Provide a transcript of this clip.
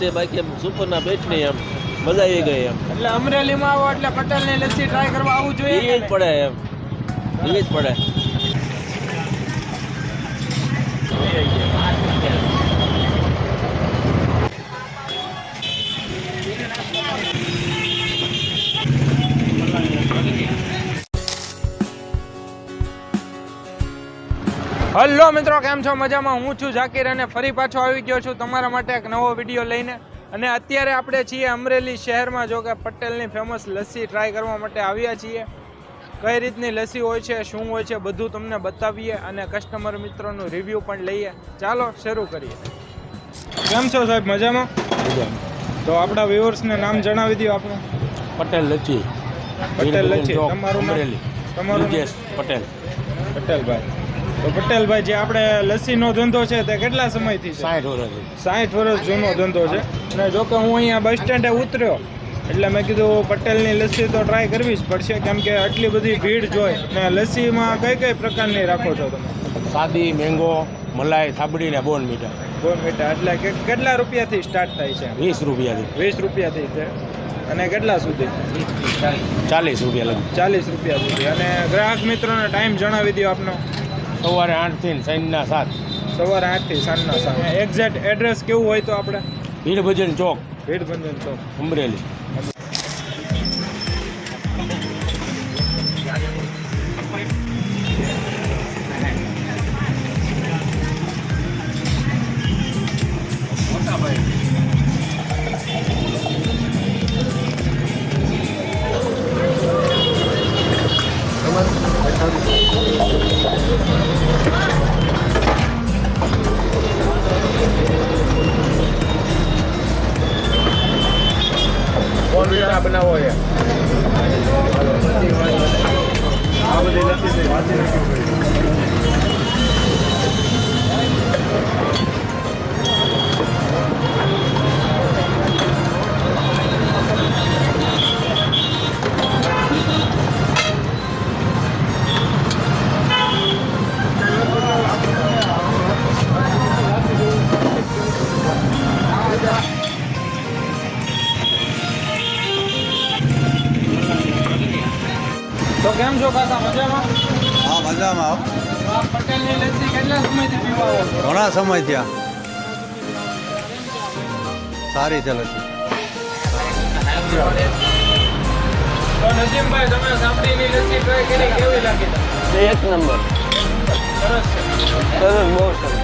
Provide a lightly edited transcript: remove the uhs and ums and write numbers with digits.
છે, બાકી સુપરના બેચ નહીં, એમ મજા આવી ગઈ એમ. એટલે અમરેલીમાં આવો એટલે પટેલની લસ્સી ટ્રાય કરવા આવવું જોઈએ. એ જ પડે એમ, એ જ પડે. હલો મિત્રો, કેમ છો? મજામાં? હું છું ઝાકીર અને ફરી પાછો આવી ગયો છું તમારા માટે એક નવો વિડીયો લઈને. અને અત્યારે આપણે છીએ અમરેલી શહેરમાં, જો કે પટેલની ફેમસ લસ્સી ટ્રાય કરવા માટે આવ્યા છીએ. કઈ રીતની લસ્સી હોય છે, શું હોય છે, બધું તમને બતાવીએ અને કસ્ટમર મિત્રોનું રિવ્યૂ પણ લઈએ. ચાલો શરૂ કરીએ. કેમ છો સાહેબ? મજામાં? તો આપણા વ્યુઅર્સને નામ જણાવી દો આપણું. પટેલ લચ્છી. પટેલ લચ્છી. તમારું અમરેલી. તમારું પટેલ. પટેલભાઈ. તો પટેલભાઈ, જે આપણે લસ્સીનો ધંધો છે તે કેટલા સમયથી છે? 60 વર્ષ. 60 વર્ષ જૂનો ધંધો છે. અને જો કે હું અહીંયા બસ સ્ટેન્ડે ઉતર્યો એટલે મેં કીધું પટેલની લસ્સી તો ટ્રાય કરવી જ પડશે, કેમ કે આટલી બધી ભીડ જોઈ. ને લસ્સીમાં કઈ કઈ પ્રકારની રાખો છો તમે? સાદી, મેંગો, મલાઈ, થાબડી ને બોન મીઠા. બોન મીઠા. એટલે કેટલા રૂપિયાથી સ્ટાર્ટ થાય છે? 20 રૂપિયાથી. 20 રૂપિયાથી છે. અને કેટલા સુધી? 40 રૂપિયા લગી. 40 રૂપિયા સુધી. અને ગ્રાહક મિત્રોને ટાઈમ જણાવી દો આપનો. સવારે 8 થી સાંજના 7. સવારે 8 થી સાંજના 7. એક્ઝેક્ટ એડ્રેસ કેવું હોય તો આપણે? ભીડભંજન ચોક, ભીડભંજન ચોક, અમરેલી. કોણ મીઠા બનાવો છે? આ બધી લસ્સી તો કેમ છો કાકા? મજામાં? હા, મજામાં. આ પટેલની લસ્સી કેટલા સમયથી પીવા આવો છો? ઘણા સમય થયા. સારી ચાલે છે. તો નસીમભાઈ, તમે સાંભળીની લસ્સી ટ્રાય કરી, કેવી લાગી તમને? એક નંબર. સરસ છે. સરસ, બહુ સરસ.